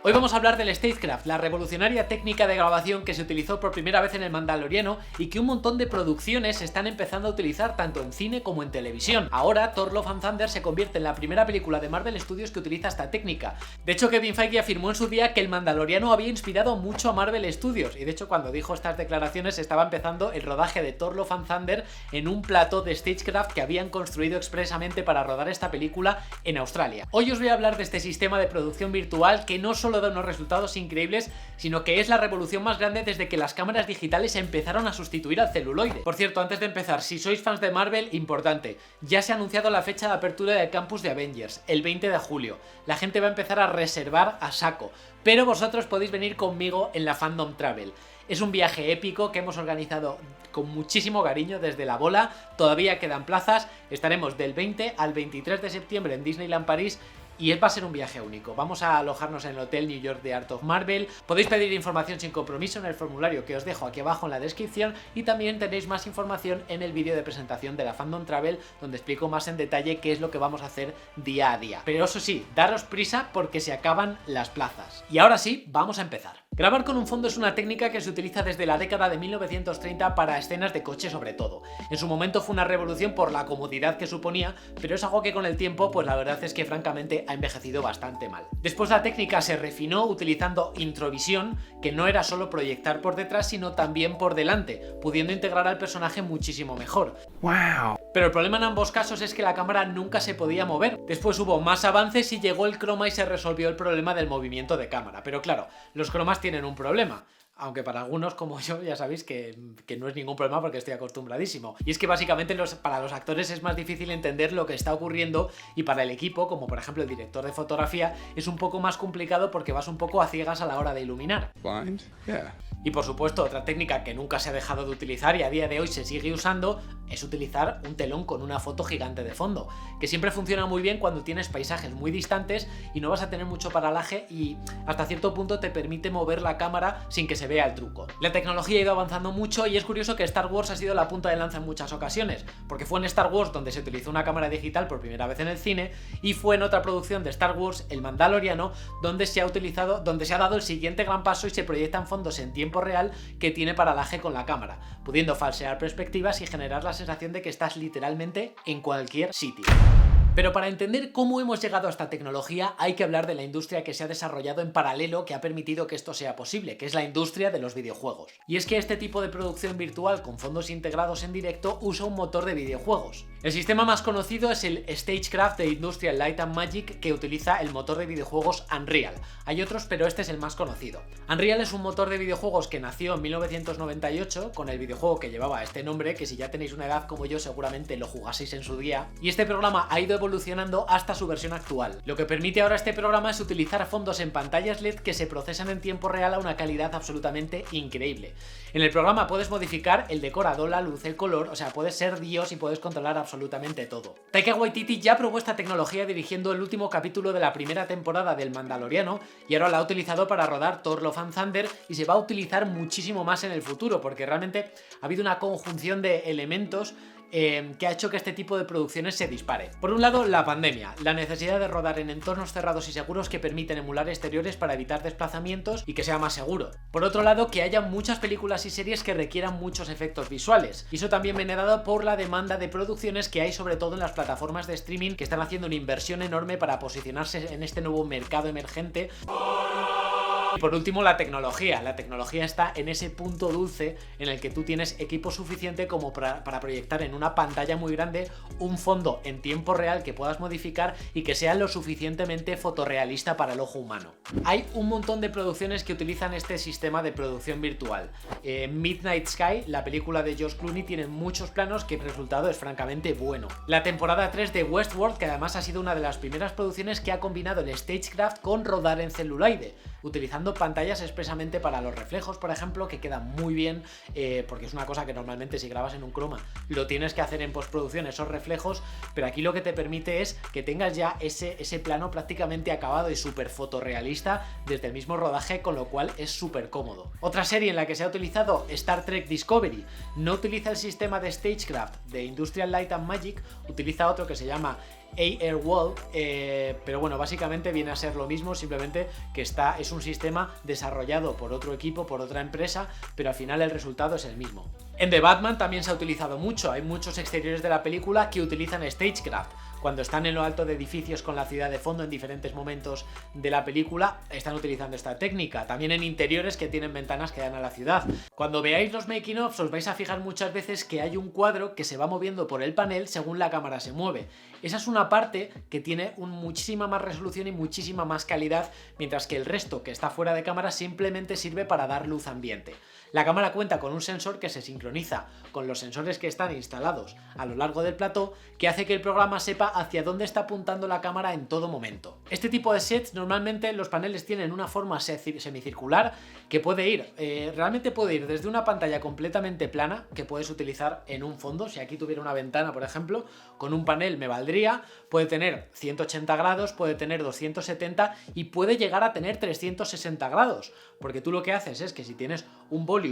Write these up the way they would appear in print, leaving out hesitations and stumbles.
Hoy vamos a hablar del Stagecraft, la revolucionaria técnica de grabación que se utilizó por primera vez en El Mandaloriano y que un montón de producciones están empezando a utilizar tanto en cine como en televisión. Ahora, Thor: Love and Thunder se convierte en la primera película de Marvel Studios que utiliza esta técnica. De hecho, Kevin Feige afirmó en su día que El Mandaloriano había inspirado mucho a Marvel Studios, y de hecho cuando dijo estas declaraciones estaba empezando el rodaje de Thor: Love and Thunder en un plató de Stagecraft que habían construido expresamente para rodar esta película en Australia. Hoy os voy a hablar de este sistema de producción virtual que no solo da unos resultados increíbles, sino que es la revolución más grande desde que las cámaras digitales empezaron a sustituir al celuloide. Por cierto, antes de empezar, si sois fans de Marvel, importante, ya se ha anunciado la fecha de apertura del campus de Avengers, el 20 de julio. La gente va a empezar a reservar a saco, pero vosotros podéis venir conmigo en la Fandom Travel. Es un viaje épico que hemos organizado con muchísimo cariño desde la bola, todavía quedan plazas, estaremos del 20 al 23 de septiembre en Disneyland París. Y va a ser un viaje único. Vamos a alojarnos en el Hotel New York de Art of Marvel. Podéis pedir información sin compromiso en el formulario que os dejo aquí abajo en la descripción. Y también tenéis más información en el vídeo de presentación de la Fandom Travel, donde explico más en detalle qué es lo que vamos a hacer día a día. Pero eso sí, daros prisa porque se acaban las plazas. Y ahora sí, vamos a empezar. Grabar con un fondo es una técnica que se utiliza desde la década de 1930 para escenas de coche sobre todo. En su momento fue una revolución por la comodidad que suponía, pero es algo que con el tiempo, pues la verdad es que francamente ha envejecido bastante mal. Después la técnica se refinó utilizando introvisión, que no era solo proyectar por detrás, sino también por delante, pudiendo integrar al personaje muchísimo mejor. ¡Wow! Pero el problema en ambos casos es que la cámara nunca se podía mover. Después hubo más avances y llegó el croma y se resolvió el problema del movimiento de cámara. Pero claro, los cromas tienen un problema. Aunque para algunos como yo ya sabéis que no es ningún problema porque estoy acostumbradísimo. Y es que básicamente para los actores es más difícil entender lo que está ocurriendo, y para el equipo, como por ejemplo el director de fotografía, es un poco más complicado porque vas un poco a ciegas a la hora de iluminar. Blind? Yeah. Y por supuesto, otra técnica que nunca se ha dejado de utilizar y a día de hoy se sigue usando es utilizar un telón con una foto gigante de fondo, que siempre funciona muy bien cuando tienes paisajes muy distantes y no vas a tener mucho paralaje y hasta cierto punto te permite mover la cámara sin que se vea el truco. La tecnología ha ido avanzando mucho y es curioso que Star Wars ha sido la punta de lanza en muchas ocasiones, porque fue en Star Wars donde se utilizó una cámara digital por primera vez en el cine, y fue en otra producción de Star Wars, El Mandaloriano, donde se ha dado el siguiente gran paso y se proyectan fondos en tiempo real que tiene paralaje con la cámara, pudiendo falsear perspectivas y generar la sensación de que estás literalmente en cualquier sitio. Pero para entender cómo hemos llegado a esta tecnología hay que hablar de la industria que se ha desarrollado en paralelo que ha permitido que esto sea posible, que es la industria de los videojuegos. Y es que este tipo de producción virtual con fondos integrados en directo usa un motor de videojuegos. El sistema más conocido es el Stagecraft de Industrial Light and Magic, que utiliza el motor de videojuegos Unreal. Hay otros, pero este es el más conocido. Unreal es un motor de videojuegos que nació en 1998 con el videojuego que llevaba este nombre, que si ya tenéis una edad como yo seguramente lo jugaseis en su día, y este programa ha ido evolucionando hasta su versión actual. Lo que permite ahora este programa es utilizar fondos en pantallas LED que se procesan en tiempo real a una calidad absolutamente increíble. En el programa puedes modificar el decorado, la luz, el color, o sea, puedes ser Dios y puedes controlar absolutamente todo. Taika Waititi ya probó esta tecnología dirigiendo el último capítulo de la primera temporada del Mandaloriano y ahora la ha utilizado para rodar Thor: Love and Thunder, y se va a utilizar muchísimo más en el futuro porque realmente ha habido una conjunción de elementos que ha hecho que este tipo de producciones se dispare. Por un lado, la pandemia, la necesidad de rodar en entornos cerrados y seguros que permiten emular exteriores para evitar desplazamientos y que sea más seguro. Por otro lado, que haya muchas películas y series que requieran muchos efectos visuales. Y eso también viene dado por la demanda de producciones que hay sobre todo en las plataformas de streaming, que están haciendo una inversión enorme para posicionarse en este nuevo mercado emergente. Y por último, la tecnología. La tecnología está en ese punto dulce en el que tú tienes equipo suficiente como para proyectar en una pantalla muy grande un fondo en tiempo real que puedas modificar y que sea lo suficientemente fotorrealista para el ojo humano. Hay un montón de producciones que utilizan este sistema de producción virtual. Midnight Sky, la película de George Clooney, tiene muchos planos que el resultado es francamente bueno. La temporada 3 de Westworld, que además ha sido una de las primeras producciones que ha combinado el Stagecraft con rodar en celuloide, utilizando pantallas expresamente para los reflejos, por ejemplo, que quedan muy bien, porque es una cosa que normalmente si grabas en un croma lo tienes que hacer en postproducción, esos reflejos, pero aquí lo que te permite es que tengas ya ese plano prácticamente acabado y súper fotorrealista desde el mismo rodaje, con lo cual es súper cómodo. Otra serie en la que se ha utilizado, Star Trek Discovery, no utiliza el sistema de Stagecraft de Industrial Light and Magic, utiliza otro que se llama AR Wall, pero bueno, básicamente viene a ser lo mismo, simplemente que es un sistema desarrollado por otro equipo, por otra empresa, pero al final el resultado es el mismo. En The Batman también se ha utilizado mucho, hay muchos exteriores de la película que utilizan Stagecraft. Cuando están en lo alto de edificios con la ciudad de fondo en diferentes momentos de la película, están utilizando esta técnica. También en interiores que tienen ventanas que dan a la ciudad. Cuando veáis los making ofs os vais a fijar muchas veces que hay un cuadro que se va moviendo por el panel según la cámara se mueve. Esa es una parte que tiene muchísima más resolución y muchísima más calidad, mientras que el resto que está fuera de cámara simplemente sirve para dar luz ambiente. La cámara cuenta con un sensor que se sincroniza con los sensores que están instalados a lo largo del plató, que hace que el programa sepa hacia dónde está apuntando la cámara en todo momento. Este tipo de sets normalmente los paneles tienen una forma semicircular que puede ir, realmente puede ir desde una pantalla completamente plana que puedes utilizar en un fondo. Si aquí tuviera una ventana, por ejemplo, con un panel me valdría, puede tener 180 grados, puede tener 270 y puede llegar a tener 360 grados, porque tú lo que haces es que si tienes un volume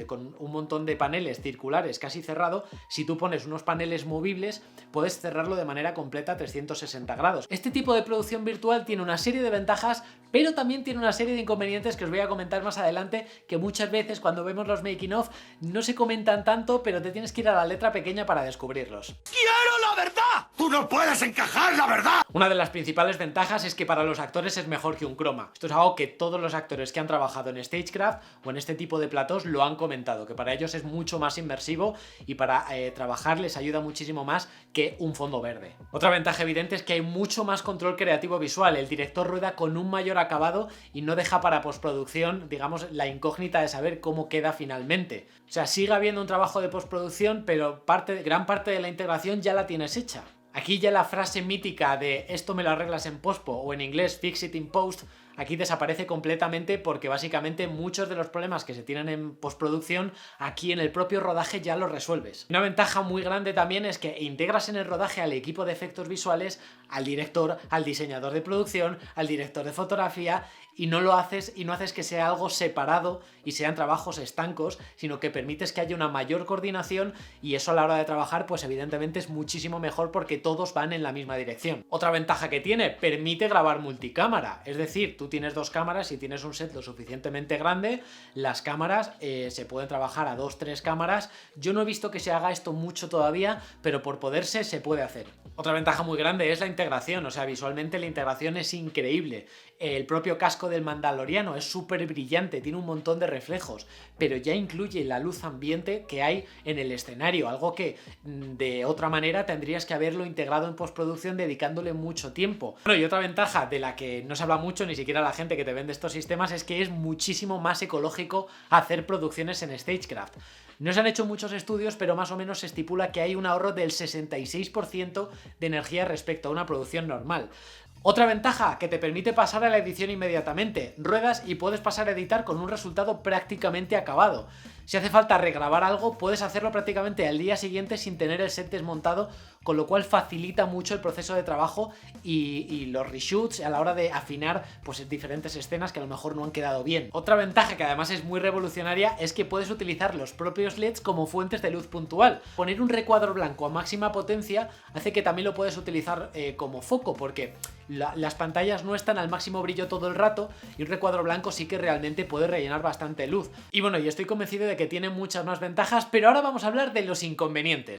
con un montón de paneles circulares casi cerrado, si tú pones unos paneles movibles puedes cerrarlo de manera completa a 360 grados. Este tipo de producción virtual tiene una serie de ventajas, pero también tiene una serie de inconvenientes que os voy a comentar más adelante, que muchas veces cuando vemos los making of no se comentan tanto, pero te tienes que ir a la letra pequeña para descubrirlos. ¡Quiero la verdad! ¡Tú no puedes encajar la verdad! Una de las principales ventajas es que para los actores es mejor que un croma. Esto es algo que todos los actores que han trabajado en Stagecraft o en este tipo de platós lo han comentado, que para ellos es mucho más inmersivo y para trabajar les ayuda muchísimo más que un fondo verde. Otra ventaja evidente es que hay mucho más control creativo visual. El director rueda con un mayor acabado y no deja para postproducción, digamos, la incógnita de saber cómo queda finalmente. O sea, sigue habiendo un trabajo de postproducción, pero gran parte de la integración ya la tienes hecha. Aquí ya la frase mítica de esto me lo arreglas en pospo, o en inglés fix it in post, aquí desaparece completamente, porque básicamente muchos de los problemas que se tienen en postproducción aquí en el propio rodaje ya los resuelves. Una ventaja muy grande también es que integras en el rodaje al equipo de efectos visuales, al director, al diseñador de producción, al director de fotografía, y no haces que sea algo separado y sean trabajos estancos, sino que permites que haya una mayor coordinación, y eso a la hora de trabajar pues evidentemente es muchísimo mejor porque todos van en la misma dirección. Otra ventaja que tiene, permite grabar multicámara, es decir, tú tienes dos cámaras y tienes un set lo suficientemente grande, las cámaras se pueden trabajar a 2-3 cámaras. Yo no he visto que se haga esto mucho todavía, pero por poderse se puede hacer. Otra ventaja muy grande es la integración, o sea, visualmente la integración es increíble. El propio casco del Mandaloriano es súper brillante, tiene un montón de reflejos, pero ya incluye la luz ambiente que hay en el escenario, algo que de otra manera tendrías que haberlo integrado en postproducción dedicándole mucho tiempo. Bueno, y otra ventaja de la que no se habla mucho, ni siquiera la gente que te vende estos sistemas, es que es muchísimo más ecológico hacer producciones en Stagecraft. No se han hecho muchos estudios, pero más o menos se estipula que hay un ahorro del 66% de energía respecto a una producción normal. Otra ventaja, que te permite pasar a la edición inmediatamente. Ruedas y puedes pasar a editar con un resultado prácticamente acabado. Si hace falta regrabar algo, puedes hacerlo prácticamente al día siguiente sin tener el set desmontado, con lo cual facilita mucho el proceso de trabajo y los reshoots a la hora de afinar pues diferentes escenas que a lo mejor no han quedado bien. Otra ventaja, que además es muy revolucionaria, es que puedes utilizar los propios LEDs como fuentes de luz puntual. Poner un recuadro blanco a máxima potencia hace que también lo puedes utilizar como foco, porque las pantallas no están al máximo brillo todo el rato y un recuadro blanco sí que realmente puede rellenar bastante luz. Y bueno, yo estoy convencido de que tiene muchas más ventajas, pero ahora vamos a hablar de los inconvenientes.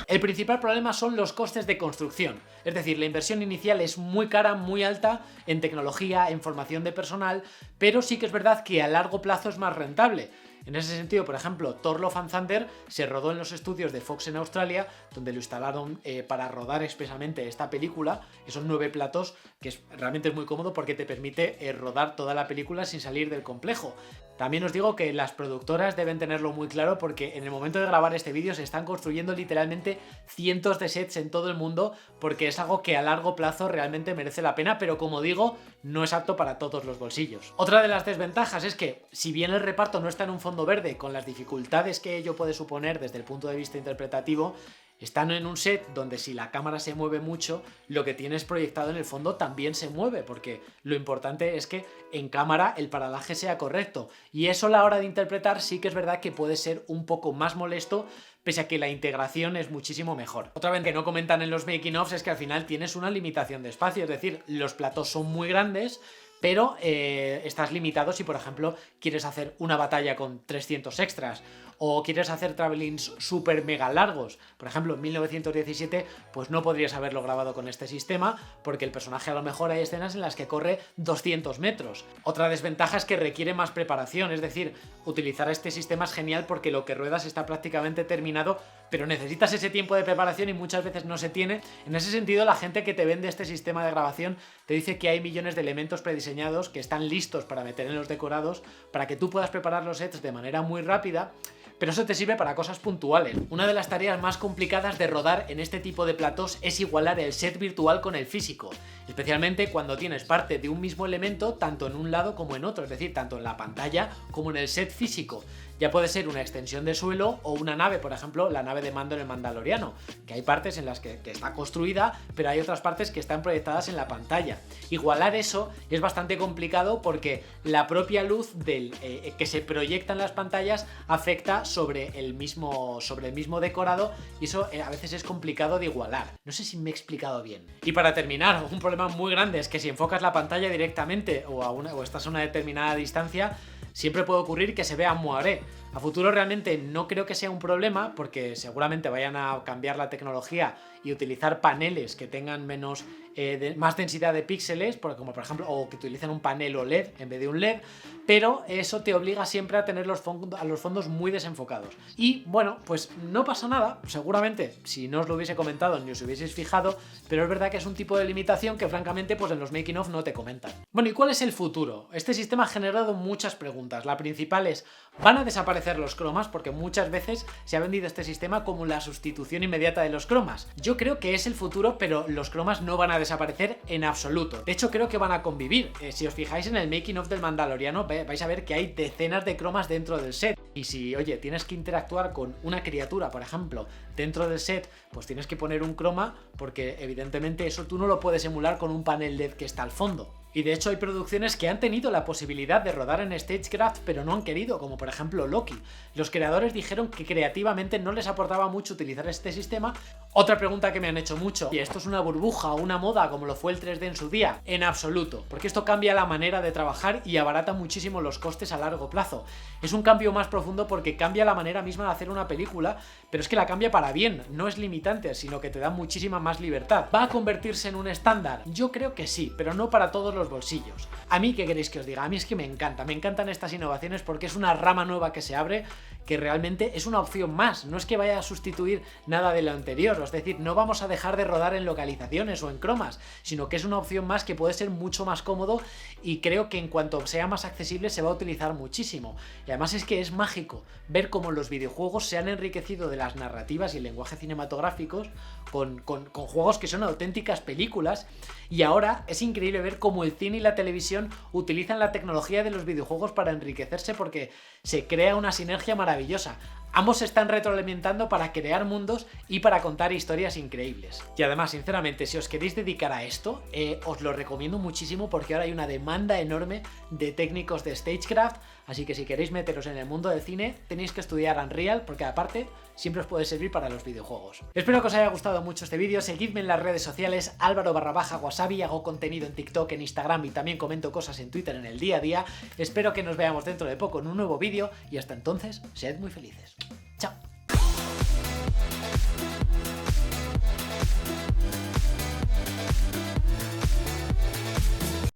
El principal problema son los costes de construcción, es decir, la inversión inicial es muy cara, muy alta en tecnología, en formación de personal, pero sí que es verdad que a largo plazo es más rentable. En ese sentido, por ejemplo, Thor Love and Thunder se rodó en los estudios de Fox en Australia, donde lo instalaron para rodar expresamente esta película, esos 9 platos, que realmente es muy cómodo porque te permite rodar toda la película sin salir del complejo. También os digo que las productoras deben tenerlo muy claro, porque en el momento de grabar este vídeo se están construyendo literalmente cientos de sets en todo el mundo, porque es algo que a largo plazo realmente merece la pena, pero como digo, no es apto para todos los bolsillos. Otra de las desventajas es que, si bien el reparto no está en un fondo verde, con las dificultades que ello puede suponer desde el punto de vista interpretativo, Están en un set donde si la cámara se mueve mucho, lo que tienes proyectado en el fondo también se mueve, porque lo importante es que en cámara el paralaje sea correcto. Y eso a la hora de interpretar sí que es verdad que puede ser un poco más molesto, pese a que la integración es muchísimo mejor. Otra vez que no comentan en los making ofs es que al final tienes una limitación de espacio, es decir, los platós son muy grandes, pero estás limitado si, por ejemplo, quieres hacer una batalla con 300 extras o quieres hacer travelings súper mega largos. Por ejemplo, en 1917 pues no podrías haberlo grabado con este sistema porque el personaje a lo mejor hay escenas en las que corre 200 metros. Otra desventaja es que requiere más preparación, es decir, utilizar este sistema es genial porque lo que ruedas está prácticamente terminado, pero necesitas ese tiempo de preparación y muchas veces no se tiene. En ese sentido, la gente que te vende este sistema de grabación te dice que hay millones de elementos prediseñados que están listos para meter en los decorados para que tú puedas preparar los sets de manera muy rápida, pero eso te sirve para cosas puntuales. Una de las tareas más complicadas de rodar en este tipo de platós es igualar el set virtual con el físico, especialmente cuando tienes parte de un mismo elemento tanto en un lado como en otro, es decir, tanto en la pantalla como en el set físico. Ya puede ser una extensión de suelo o una nave, por ejemplo, la nave de Mando en el Mandaloriano, que hay partes en las que está construida, pero hay otras partes que están proyectadas en la pantalla. Igualar eso es bastante complicado porque la propia luz que se proyecta en las pantallas afecta sobre el mismo decorado y eso a veces es complicado de igualar. No sé si me he explicado bien. Y para terminar, un problema muy grande es que si enfocas la pantalla directamente o estás a una determinada distancia, siempre puede ocurrir que se vea moiré. A futuro realmente no creo que sea un problema porque seguramente vayan a cambiar la tecnología y utilizar paneles que tengan más densidad de píxeles, como por ejemplo, o que utilicen un panel OLED en vez de un LED, pero eso te obliga siempre a tener los fondos muy desenfocados. Y bueno, pues no pasa nada, seguramente si no os lo hubiese comentado ni os hubieseis fijado, pero es verdad que es un tipo de limitación que francamente pues en los making of no te comentan. Bueno, ¿y cuál es el futuro? Este sistema ha generado muchas preguntas. La principal es, ¿van a desaparecer los cromas? Porque muchas veces se ha vendido este sistema como la sustitución inmediata de los cromas. Yo creo que es el futuro, pero los cromas no van a desaparecer en absoluto. De hecho, creo que van a convivir. Si os fijáis en el making of del Mandaloriano, vais a ver que hay decenas de cromas dentro del set. Y si, oye, tienes que interactuar con una criatura, por ejemplo, dentro del set, pues tienes que poner un croma, porque evidentemente eso tú no lo puedes emular con un panel LED que está al fondo. Y de hecho hay producciones que han tenido la posibilidad de rodar en Stagecraft pero no han querido, como por ejemplo Loki. Los creadores dijeron que creativamente no les aportaba mucho utilizar este sistema. Otra pregunta que me han hecho mucho, ¿y esto es una burbuja o una moda como lo fue el 3D en su día? En absoluto, porque esto cambia la manera de trabajar y abarata muchísimo los costes a largo plazo. Es un cambio más profundo porque cambia la manera misma de hacer una película, pero es que la cambia para bien, no es limitante, sino que te da muchísima más libertad. ¿Va a convertirse en un estándar? Yo creo que sí, pero no para todos los bolsillos. A mí, ¿qué queréis que os diga? A mí es que me encantan estas innovaciones porque es una rama nueva que se abre que realmente es una opción más, no es que vaya a sustituir nada de lo anterior, es decir, no vamos a dejar de rodar en localizaciones o en cromas, sino que es una opción más que puede ser mucho más cómodo y creo que en cuanto sea más accesible se va a utilizar muchísimo. Y además es que es mágico ver cómo los videojuegos se han enriquecido de las narrativas y el lenguaje cinematográficos con juegos que son auténticas películas, y ahora es increíble ver cómo el cine y la televisión utilizan la tecnología de los videojuegos para enriquecerse porque se crea una sinergia maravillosa. Ambos se están retroalimentando para crear mundos y para contar historias increíbles. Y además, sinceramente, si os queréis dedicar a esto, os lo recomiendo muchísimo porque ahora hay una demanda enorme de técnicos de Stagecraft, así que si queréis meteros en el mundo del cine, tenéis que estudiar Unreal porque aparte siempre os puede servir para los videojuegos. Espero que os haya gustado mucho este vídeo, seguidme en las redes sociales, Álvaro_Wasabi, hago contenido en TikTok, en Instagram y también comento cosas en Twitter en el día a día. Espero que nos veamos dentro de poco en un nuevo vídeo y hasta entonces, sed muy felices. Chao.